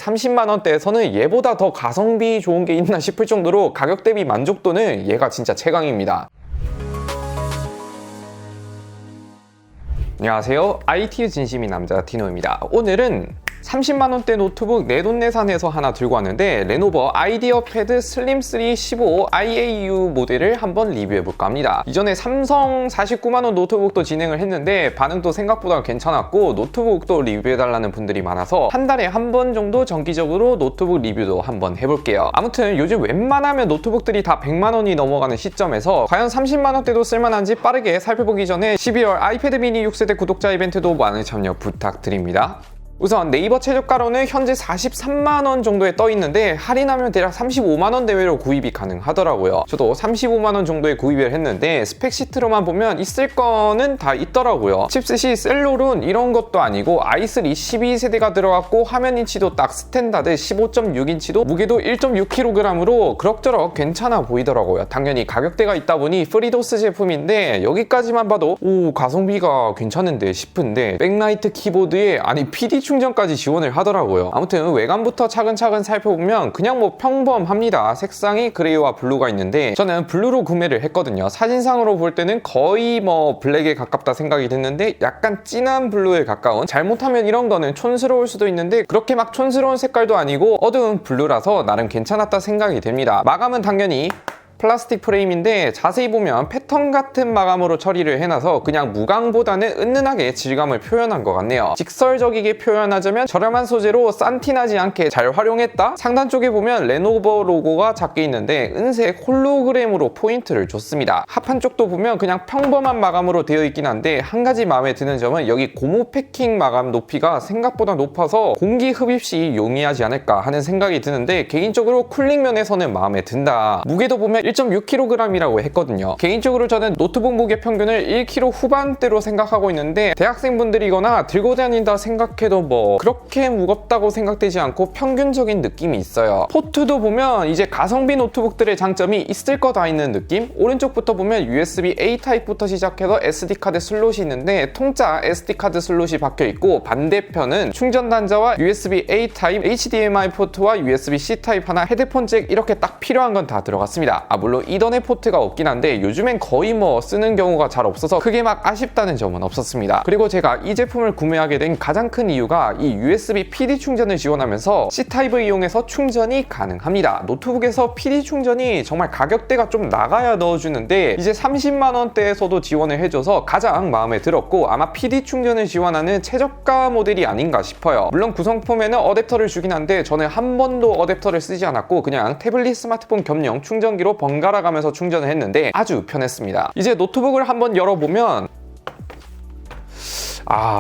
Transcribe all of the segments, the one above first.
30만원대에서는 얘보다 더 가성비 좋은 게 있나 싶을 정도로 가격 대비 만족도는 얘가 진짜 최강입니다. 안녕하세요, IT 진심인 남자 디노입니다. 오늘은 30만원대 노트북 내돈내산해서 하나 들고 왔는데, 레노버 아이디어 패드 슬림 3 15 IAU 모델을 한번 리뷰해볼까 합니다. 이전에 삼성 49만원 노트북도 진행을 했는데 반응도 생각보다 괜찮았고 노트북도 리뷰해달라는 분들이 많아서 한 달에 한 번 정도 정기적으로 노트북 리뷰도 한번 해볼게요. 아무튼 요즘 웬만하면 노트북들이 다 100만원이 넘어가는 시점에서 과연 30만원대도 쓸만한지 빠르게 살펴보기 전에 12월 아이패드 미니 6세대 구독자 이벤트도 많은 참여 부탁드립니다. 우선 네이버 최저가로는 현재 43만원 정도에 떠있는데 할인하면 대략 35만원 내외로 구입이 가능하더라고요. 저도 35만원 정도에 구입을 했는데 스펙시트로만 보면 있을 거는 다 있더라고요. 칩셋이 셀로룬 이런 것도 아니고 i3 12세대가 들어갔고 화면 인치도 딱 스탠다드 15.6인치도 무게도 1.6kg으로 그럭저럭 괜찮아 보이더라고요. 당연히 가격대가 있다 보니 프리도스 제품인데 여기까지만 봐도 오, 가성비가 괜찮은데 싶은데 백라이트 키보드에 아니 PD 충전까지 지원을 하더라고요. 아무튼 외관부터 차근차근 살펴보면 그냥 뭐 평범합니다. 색상이 그레이와 블루가 있는데 저는 블루로 구매를 했거든요. 사진상으로 볼 때는 거의 뭐 블랙에 가깝다 생각이 됐는데 약간 진한 블루에 가까운, 잘못하면 이런 거는 촌스러울 수도 있는데 그렇게 막 촌스러운 색깔도 아니고 어두운 블루라서 나름 괜찮았다 생각이 됩니다. 마감은 당연히 플라스틱 프레임인데 자세히 보면 패턴 같은 마감으로 처리를 해놔서 그냥 무광보다는 은은하게 질감을 표현한 것 같네요. 직설적이게 표현하자면 저렴한 소재로 싼티나지 않게 잘 활용했다? 상단 쪽에 보면 레노버 로고가 작게 있는데 은색 홀로그램으로 포인트를 줬습니다. 하판 쪽도 보면 그냥 평범한 마감으로 되어 있긴 한데 한 가지 마음에 드는 점은 여기 고무 패킹 마감 높이가 생각보다 높아서 공기 흡입 시 용이하지 않을까 하는 생각이 드는데 개인적으로 쿨링 면에서는 마음에 든다. 무게도 보면 1.6kg이라고 했거든요. 개인적으로 저는 노트북 무게 평균을 1kg 후반대로 생각하고 있는데 대학생분들이거나 들고 다닌다 생각해도 뭐 그렇게 무겁다고 생각되지 않고 평균적인 느낌이 있어요. 포트도 보면 이제 가성비 노트북들의 장점이 있을 거 다 있는 느낌? 오른쪽부터 보면 USB-A 타입부터 시작해서 SD카드 슬롯이 있는데 통짜 SD카드 슬롯이 박혀있고 반대편은 충전 단자와 USB-A 타입, HDMI 포트와 USB-C 타입 하나, 헤드폰 잭 이렇게 딱 필요한 건 다 들어갔습니다. 물론 이더넷 포트가 없긴 한데 요즘엔 거의 뭐 쓰는 경우가 잘 없어서 크게 막 아쉽다는 점은 없었습니다. 그리고 제가 이 제품을 구매하게 된 가장 큰 이유가 이 USB PD 충전을 지원하면서 C타입을 이용해서 충전이 가능합니다. 노트북에서 PD 충전이 정말 가격대가 좀 나가야 넣어주는데 이제 30만원대에서도 지원을 해줘서 가장 마음에 들었고 아마 PD 충전을 지원하는 최저가 모델이 아닌가 싶어요. 물론 구성품에는 어댑터를 주긴 한데 저는 한 번도 어댑터를 쓰지 않았고 그냥 태블릿 스마트폰 겸용 충전기로 번갈아 가면서 충전을 했는데 아주 편했습니다. 이제 노트북을 한번 열어보면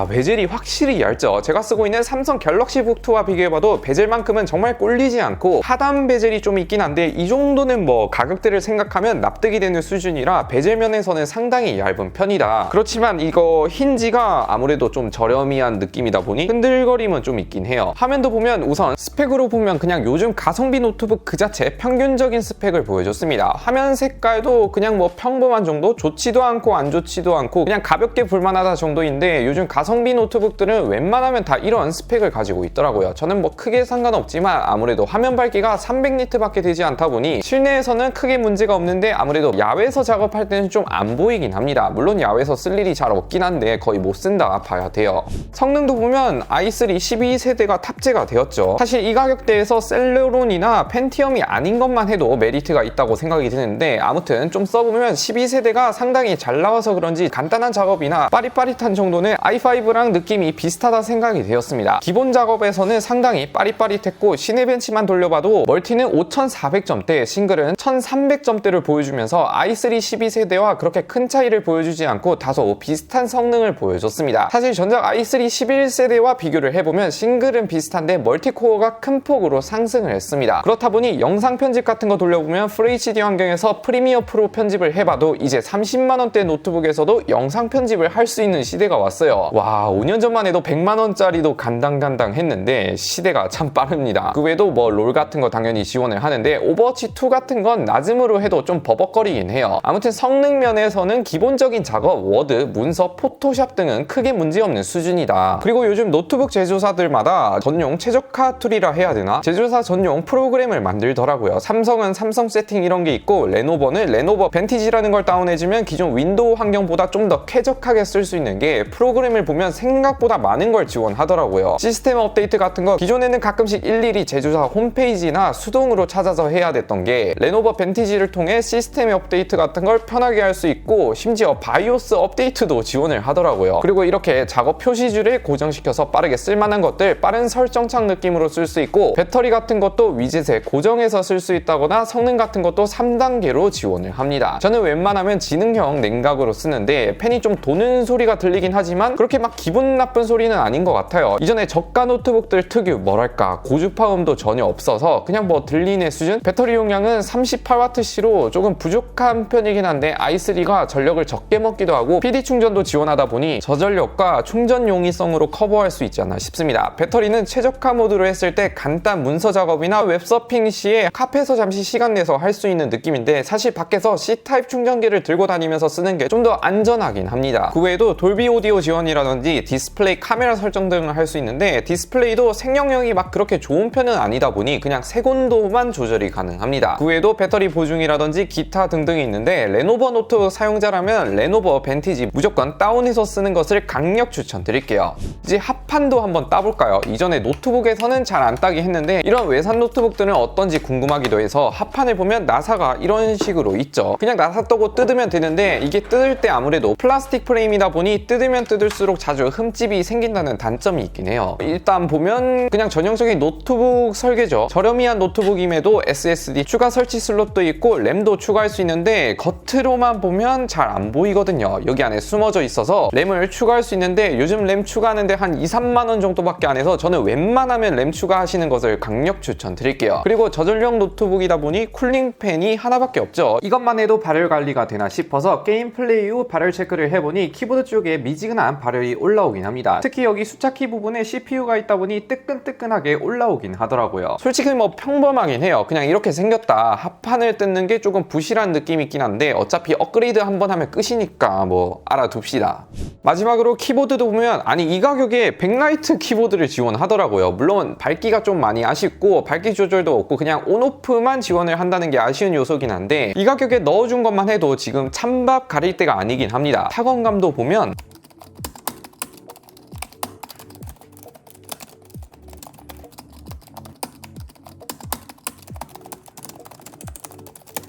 베젤이 확실히 얇죠. 제가 쓰고 있는 삼성 갤럭시 북2와 비교해봐도 베젤만큼은 정말 꼴리지 않고 하단 베젤이 좀 있긴 한데 이 정도는 뭐 가격대를 생각하면 납득이 되는 수준이라 베젤 면에서는 상당히 얇은 편이다. 그렇지만 이거 힌지가 아무래도 좀 저렴이한 느낌이다 보니 흔들거림은 좀 있긴 해요. 화면도 보면 우선 스펙으로 보면 그냥 요즘 가성비 노트북 그 자체 평균적인 스펙을 보여줬습니다. 화면 색깔도 그냥 뭐 평범한 정도? 좋지도 않고 안 좋지도 않고 그냥 가볍게 볼만하다 정도인데 요즘 가성비 노트북들은 웬만하면 다 이런 스펙을 가지고 있더라고요. 저는 뭐 크게 상관없지만 아무래도 화면 밝기가 300니트 밖에 되지 않다 보니 실내에서는 크게 문제가 없는데 아무래도 야외에서 작업할 때는 좀 안 보이긴 합니다. 물론 야외에서 쓸 일이 잘 없긴 한데 거의 못 쓴다 봐야 돼요. 성능도 보면 i3 12세대가 탑재가 되었죠. 사실 이 가격대에서 셀레론이나 펜티엄이 아닌 것만 해도 메리트가 있다고 생각이 드는데 아무튼 좀 써보면 12세대가 상당히 잘 나와서 그런지 간단한 작업이나 빠릿빠릿한 정도는 i5랑 느낌이 비슷하다 생각이 되었습니다. 기본 작업에서는 상당히 빠릿빠릿했고 시네벤치만 돌려봐도 멀티는 5400점대, 싱글은 1300점대를 보여주면서 i3 12세대와 그렇게 큰 차이를 보여주지 않고 다소 비슷한 성능을 보여줬습니다. 사실 전작 i3 11세대와 비교를 해보면 싱글은 비슷한데 멀티코어가 큰 폭으로 상승을 했습니다. 그렇다 보니 영상 편집 같은 거 돌려보면 FHD 환경에서 프리미어 프로 편집을 해봐도 이제 30만원대 노트북에서도 영상 편집을 할 수 있는 시대가 왔어요. 있죠. 와, 5년 전만 해도 100만원짜리도 간당간당 했는데 시대가 참 빠릅니다. 그 외에도 뭐 롤 같은 거 당연히 지원을 하는데 오버워치 2 같은 건 낮음으로 해도 좀 버벅거리긴 해요. 아무튼 성능 면에서는 기본적인 작업, 워드, 문서, 포토샵 등은 크게 문제없는 수준이다. 그리고 요즘 노트북 제조사들마다 전용 최적화 툴이라 해야 되나? 제조사 전용 프로그램을 만들더라고요. 삼성은 삼성 세팅 이런 게 있고 레노버는 레노버 벤티지라는 걸 다운해주면 기존 윈도우 환경보다 좀 더 쾌적하게 쓸 수 있는 게 프로그램을 보면 생각보다 많은 걸 지원하더라고요. 시스템 업데이트 같은 거 기존에는 가끔씩 일일이 제조사 홈페이지나 수동으로 찾아서 해야 됐던 게 레노버 벤티지를 통해 시스템 업데이트 같은 걸 편하게 할 수 있고 심지어 바이오스 업데이트도 지원을 하더라고요. 그리고 이렇게 작업 표시줄을 고정시켜서 빠르게 쓸만한 것들 빠른 설정창 느낌으로 쓸 수 있고 배터리 같은 것도 위젯에 고정해서 쓸 수 있다거나 성능 같은 것도 3단계로 지원을 합니다. 저는 웬만하면 지능형 냉각으로 쓰는데 팬이 좀 도는 소리가 들리긴 하지만 그렇게 막 기분 나쁜 소리는 아닌 것 같아요. 이전에 저가 노트북들 특유 뭐랄까 고주파음도 전혀 없어서 그냥 뭐 들리는 수준? 배터리 용량은 38Wc로 조금 부족한 편이긴 한데 i3가 전력을 적게 먹기도 하고 PD 충전도 지원하다 보니 저전력과 충전 용이성으로 커버할 수 있지 않나 싶습니다. 배터리는 최적화 모드로 했을 때 간단 문서 작업이나 웹서핑 시에 카페에서 잠시 시간 내서 할 수 있는 느낌인데 사실 밖에서 C타입 충전기를 들고 다니면서 쓰는 게 좀 더 안전하긴 합니다. 그 외에도 돌비 오디오 지원이라든지 디스플레이 카메라 설정 등을 할 수 있는데 디스플레이도 생명력이 막 그렇게 좋은 편은 아니다 보니 그냥 색온도만 조절이 가능합니다. 그 외에도 배터리 보증이라든지 기타 등등이 있는데 레노버 노트북 사용자라면 레노버 벤티지 무조건 다운해서 쓰는 것을 강력 추천드릴게요. 이제 합판도 한번 따볼까요? 이전에 노트북에서는 잘 안 따기 했는데 이런 외산 노트북들은 어떤지 궁금하기도 해서 합판을 보면 나사가 이런 식으로 있죠. 그냥 나사 떠고 뜯으면 되는데 이게 뜯을 때 아무래도 플라스틱 프레임이다 보니 뜯으면 뜯을수록 자주 흠집이 생긴다는 단점이 있긴 해요. 일단 보면 그냥 전형적인 노트북 설계죠. 저렴이한 노트북임에도 SSD 추가 설치 슬롯도 있고 램도 추가할 수 있는데 겉으로만 보면 잘 안 보이거든요. 여기 안에 숨어져 있어서 램을 추가할 수 있는데 요즘 램 추가하는데 한 2, 3만원 정도밖에 안 해서 저는 웬만하면 램 추가하시는 것을 강력 추천드릴게요. 그리고 저전력 노트북이다 보니 쿨링 팬이 하나밖에 없죠. 이것만 해도 발열 관리가 되나 싶어서 게임 플레이 후 발열 체크를 해보니 키보드 쪽에 미지근한 발열이 올라오긴 합니다. 특히 여기 숫자키 부분에 CPU가 있다 보니 뜨끈뜨끈하게 올라오긴 하더라고요. 솔직히 뭐 평범하긴 해요. 그냥 이렇게 생겼다. 합판을 뜯는 게 조금 부실한 느낌이 있긴 한데 어차피 업그레이드 한번 하면 끝이니까 뭐 알아둡시다. 마지막으로 키보드도 보면 아니 이 가격에 백라이트 키보드를 지원하더라고요. 물론 밝기가 좀 많이 아쉽고 밝기 조절도 없고 그냥 온오프만 지원을 한다는 게 아쉬운 요소긴 한데 이 가격에 넣어준 것만 해도 지금 찬밥 가릴 때가 아니긴 합니다. 타건감도 보면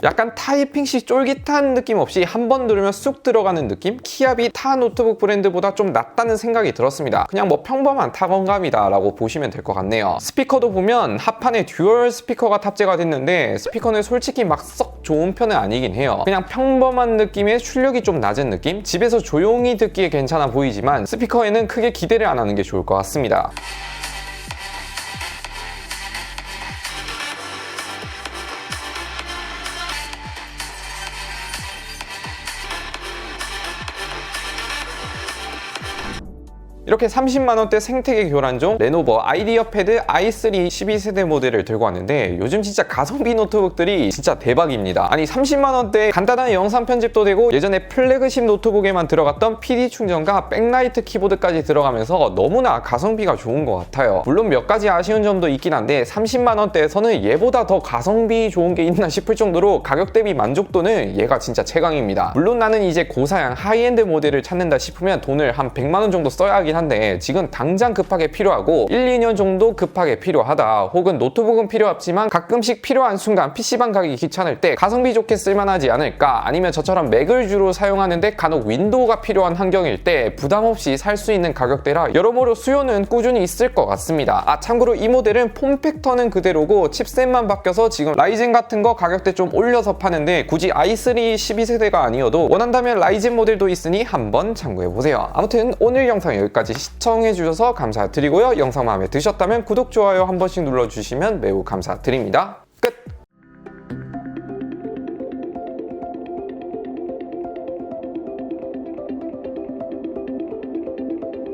약간 타이핑시 쫄깃한 느낌 없이 한 번 누르면 쑥 들어가는 느낌? 키압이 타 노트북 브랜드보다 좀 낫다는 생각이 들었습니다. 그냥 뭐 평범한 타건감이다 라고 보시면 될 것 같네요. 스피커도 보면 합판에 듀얼 스피커가 탑재가 됐는데 스피커는 솔직히 막 썩 좋은 편은 아니긴 해요. 그냥 평범한 느낌의 출력이 좀 낮은 느낌? 집에서 조용히 듣기에 괜찮아 보이지만 스피커에는 크게 기대를 안 하는 게 좋을 것 같습니다. 이렇게 30만원대 생태계 교란종 레노버 아이디어 패드 i3 12세대 모델을 들고 왔는데 요즘 진짜 가성비 노트북들이 진짜 대박입니다. 아니 30만원대에 간단한 영상 편집도 되고 예전에 플래그십 노트북에만 들어갔던 PD 충전과 백라이트 키보드까지 들어가면서 너무나 가성비가 좋은 것 같아요. 물론 몇 가지 아쉬운 점도 있긴 한데 30만원대에서는 얘보다 더 가성비 좋은 게 있나 싶을 정도로 가격 대비 만족도는 얘가 진짜 최강입니다. 물론 나는 이제 고사양 하이엔드 모델을 찾는다 싶으면 돈을 한 100만원 정도 써야 하긴 한데 지금 당장 급하게 필요하고 1, 2년 정도 급하게 필요하다 혹은 노트북은 필요 없지만 가끔씩 필요한 순간 PC방 가기 귀찮을 때 가성비 좋게 쓸만하지 않을까 아니면 저처럼 맥을 주로 사용하는데 간혹 윈도우가 필요한 환경일 때 부담 없이 살 수 있는 가격대라 여러모로 수요는 꾸준히 있을 것 같습니다. 참고로 이 모델은 폼팩터는 그대로고 칩셋만 바뀌어서 지금 라이젠 같은 거 가격대 좀 올려서 파는데 굳이 i3 12세대가 아니어도 원한다면 라이젠 모델도 있으니 한번 참고해보세요. 아무튼 오늘 영상 여기까지 시청해주셔서 감사드리고요. 영상 마음에 드셨다면 구독, 좋아요 한 번씩 눌러주시면 매우 감사드립니다.